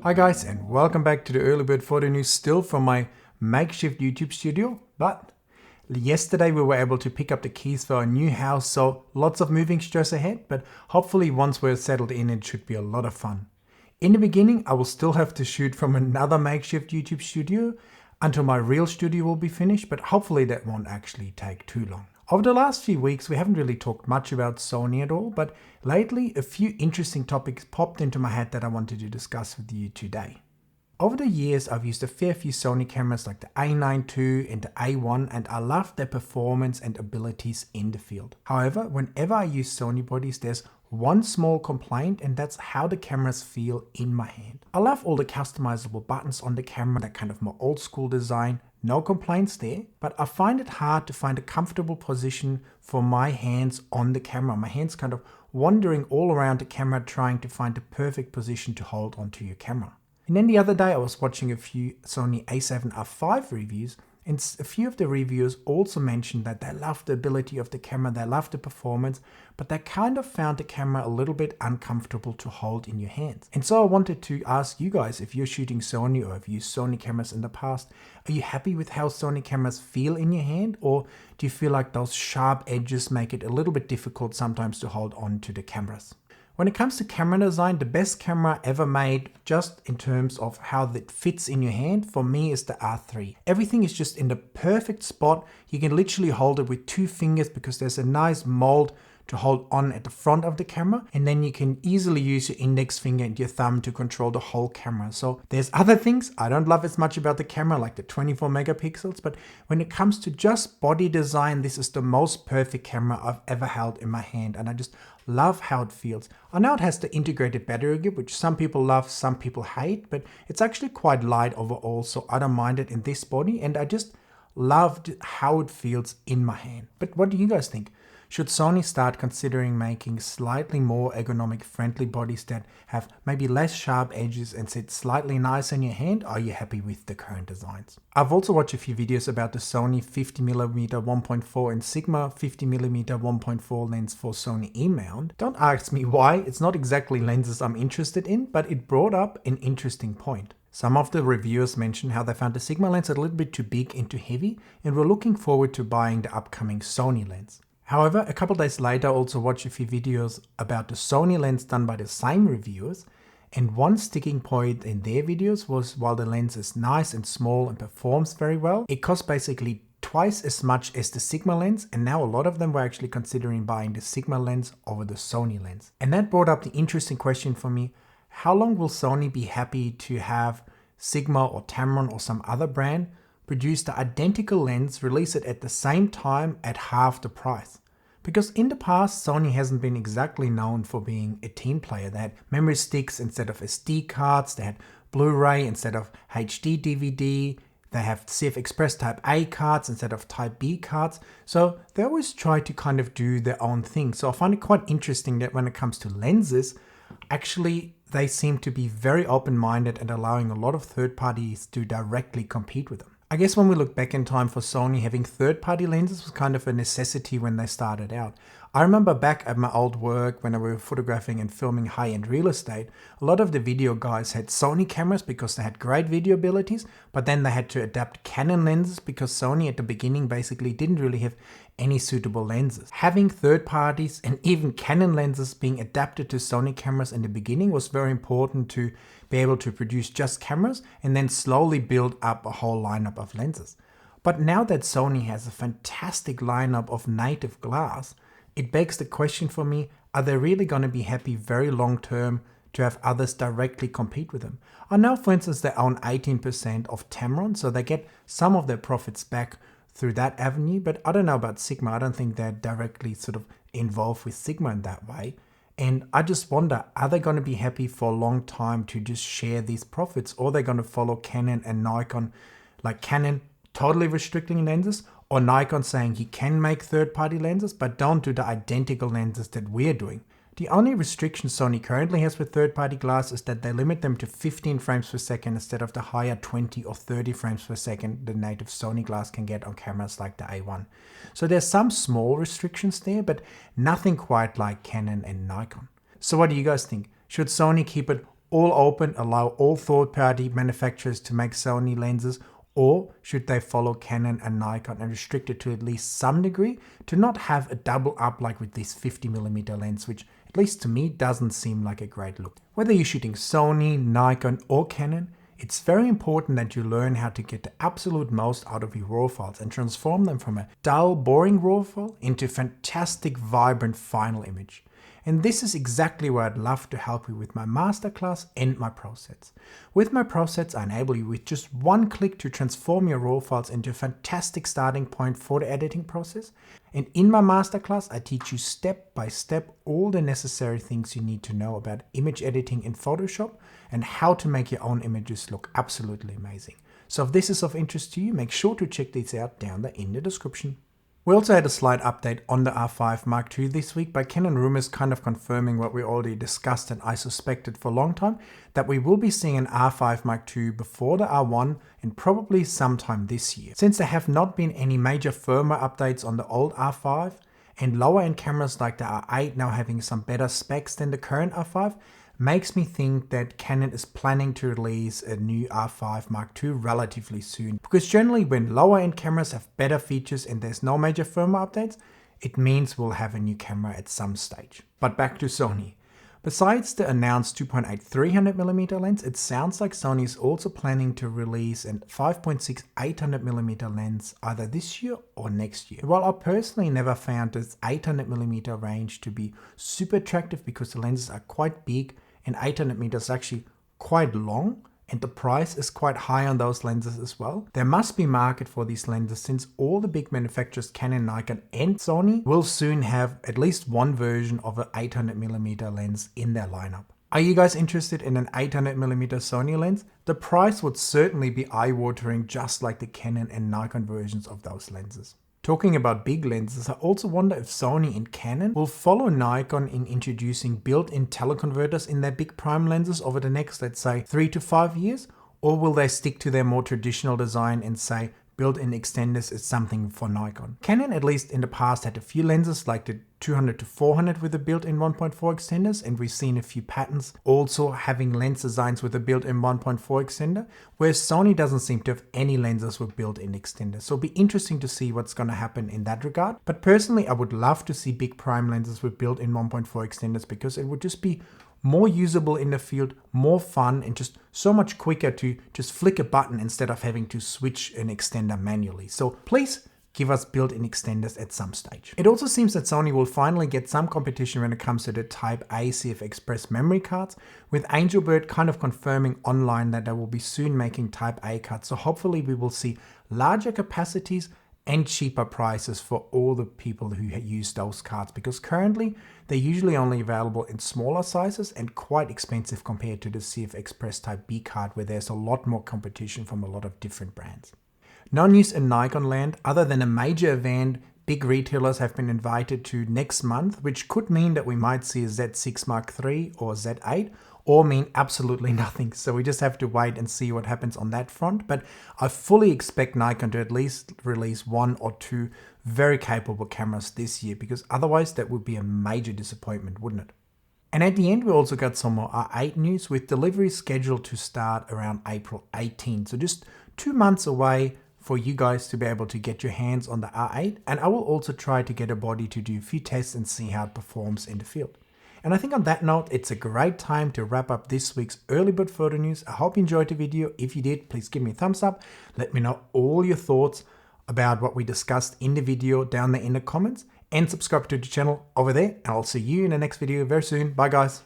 Hi guys, and welcome back to the early bird photo news, still from my makeshift YouTube studio. But yesterday we were able to pick up the keys for our new house, so lots of moving stress ahead, but hopefully once we're settled in it should be a lot of fun. In the beginning I will still have to shoot from another makeshift YouTube studio until my real studio will be finished, but hopefully that won't actually take too long. Over the last few weeks, we haven't really talked much about Sony at all, but lately a few interesting topics popped into my head that I wanted to discuss with you today. Over the years, I've used a fair few Sony cameras like the A9 II and the A1, and I love their performance and abilities in the field. However, whenever I use Sony bodies, there's one small complaint, and that's how the cameras feel in my hand. I love all the customizable buttons on the camera, that kind of more old school design. No complaints there, but I find it hard to find a comfortable position for my hands on the camera. My hands kind of wandering all around the camera trying to find the perfect position to hold onto your camera. And then the other day I was watching a few Sony a7R5 reviews, and a few of the reviewers also mentioned that they love the ability of the camera, they love the performance, but they kind of found the camera a little bit uncomfortable to hold in your hands. And so I wanted to ask you guys, if you're shooting Sony or have used Sony cameras in the past, are you happy with how Sony cameras feel in your hand, or do you feel like those sharp edges make it a little bit difficult sometimes to hold on to the cameras? When it comes to camera design, the best camera ever made, just in terms of how it fits in your hand, for me is the R3. Everything is just in the perfect spot. You can literally hold it with 2 fingers because there's a nice mold to hold on at the front of the camera, and then you can easily use your index finger and your thumb to control the whole camera. So there's other things I don't love as much about the camera, like the 24 megapixels, but when it comes to just body design, this is the most perfect camera I've ever held in my hand, and I just love how it feels. I know it has the integrated battery grip, which some people love, some people hate, but it's actually quite light overall, so I don't mind it in this body, and I just loved how it feels in my hand. But what do you guys think? Should Sony start considering making slightly more ergonomic friendly bodies that have maybe less sharp edges and sit slightly nicer in your hand? Are you happy with the current designs? I've also watched a few videos about the Sony 50mm 1.4 and Sigma 50mm 1.4 lens for Sony E-mount. Don't ask me why, it's not exactly lenses I'm interested in, but it brought up an interesting point. Some of the reviewers mentioned how they found the Sigma lens a little bit too big and too heavy, and were looking forward to buying the upcoming Sony lens. However, a couple days later I also watched a few videos about the Sony lens done by the same reviewers, and one sticking point in their videos was, while the lens is nice and small and performs very well, it costs basically twice as much as the Sigma lens, and now a lot of them were actually considering buying the Sigma lens over the Sony lens. And that brought up the interesting question for me: how long will Sony be happy to have Sigma or Tamron or some other brand produce the identical lens, release it at the same time at half the price? Because in the past, Sony hasn't been exactly known for being a team player. They had memory sticks instead of SD cards, they had Blu-ray instead of HD DVD, they have CFExpress Type A cards instead of Type B cards. So they always try to kind of do their own thing. So I find it quite interesting that when it comes to lenses, actually they seem to be very open-minded and allowing a lot of third parties to directly compete with them. I guess when we look back in time, for Sony, having third-party lenses was kind of a necessity when they started out. I remember back at my old work when I were photographing and filming high-end real estate, a lot of the video guys had Sony cameras because they had great video abilities, but then they had to adapt Canon lenses because Sony at the beginning basically didn't really have any suitable lenses. Having third parties and even Canon lenses being adapted to Sony cameras in the beginning was very important to be able to produce just cameras and then slowly build up a whole lineup of lenses. But now that Sony has a fantastic lineup of native glass, it begs the question for me, are they really going to be happy very long term to have others directly compete with them? I know, for instance, they own 18% of Tamron, so they get some of their profits back through that avenue, but I don't know about Sigma. I don't think they're directly sort of involved with Sigma in that way. And I just wonder, are they going to be happy for a long time to just share these profits, or are they going to follow Canon and Nikon, like Canon totally restricting lenses, or Nikon saying you can make third-party lenses, but don't do the identical lenses that we're doing? The only restriction Sony currently has with third-party glass is that they limit them to 15 frames per second instead of the higher 20 or 30 frames per second the native Sony glass can get on cameras like the A1. So there's some small restrictions there, but nothing quite like Canon and Nikon. So what do you guys think? Should Sony keep it all open, allow all third-party manufacturers to make Sony lenses, or should they follow Canon and Nikon and restrict it to at least some degree to not have a double up like with this 50mm lens, which at least to me doesn't seem like a great look. Whether you're shooting Sony, Nikon or Canon, it's very important that you learn how to get the absolute most out of your RAW files and transform them from a dull, boring RAW file into a fantastic, vibrant final image. And this is exactly where I'd love to help you with my masterclass and my pro sets. With my pro sets, I enable you with just one click to transform your RAW files into a fantastic starting point for the editing process. And in my masterclass, I teach you step by step all the necessary things you need to know about image editing in Photoshop and how to make your own images look absolutely amazing. So if this is of interest to you, make sure to check these out down there in the description. We also had a slight update on the R5 Mark II this week by Canon rumors kind of confirming what we already discussed and I suspected for a long time, that we will be seeing an R5 Mark II before the R1 and probably sometime this year. Since there have not been any major firmware updates on the old R5 and lower end cameras like the R8 now having some better specs than the current R5, makes me think that Canon is planning to release a new R5 Mark II relatively soon. Because generally when lower end cameras have better features and there's no major firmware updates, it means we'll have a new camera at some stage. But back to Sony. Besides the announced 2.8 300mm lens, it sounds like Sony is also planning to release a 5.6 800mm lens either this year or next year. While I personally never found this 800mm range to be super attractive because the lenses are quite big and 800mm is actually quite long and the price is quite high on those lenses as well, there must be market for these lenses since all the big manufacturers Canon, Nikon and Sony will soon have at least one version of an 800mm lens in their lineup. Are you guys interested in an 800mm Sony lens? The price would certainly be eye-watering just like the Canon and Nikon versions of those lenses. Talking about big lenses, I also wonder if Sony and Canon will follow Nikon in introducing built-in teleconverters in their big prime lenses over the next, let's say, 3 to 5 years, or will they stick to their more traditional design and say built-in extenders is something for Nikon? Canon, at least in the past, had a few lenses like the 200 to 400 with the built-in 1.4 extenders, and we've seen a few patents also having lens designs with a built-in 1.4 extender, whereas Sony doesn't seem to have any lenses with built-in extenders. So it'll be interesting to see what's going to happen in that regard. But personally, I would love to see big prime lenses with built-in 1.4 extenders because it would just be more usable in the field, more fun, and just so much quicker to just flick a button instead of having to switch an extender manually. So please give us built-in extenders at some stage. It also seems that Sony will finally get some competition when it comes to the Type A CFExpress memory cards, with Angelbird kind of confirming online that they will be soon making Type A cards. So hopefully we will see larger capacities and cheaper prices for all the people who use those cards, because currently they're usually only available in smaller sizes and quite expensive compared to the CFExpress Type B card, where there's a lot more competition from a lot of different brands. No news in Nikon land other than a major event big retailers have been invited to next month, which could mean that we might see a Z6 Mark III or Z8, or mean absolutely nothing. So we just have to wait and see what happens on that front. But I fully expect Nikon to at least release 1 or 2 very capable cameras this year, because otherwise that would be a major disappointment, wouldn't it? And at the end, we also got some more R8 news, with delivery scheduled to start around April 18. So just 2 months away for you guys to be able to get your hands on the R8. And I will also try to get a body to do a few tests and see how it performs in the field. And I think on that note, it's a great time to wrap up this week's early bird photo news. I hope you enjoyed the video. If you did, please give me a thumbs up. Let me know all your thoughts about what we discussed in the video down there in the comments, and subscribe to the channel over there. And I'll see you in the next video very soon. Bye guys.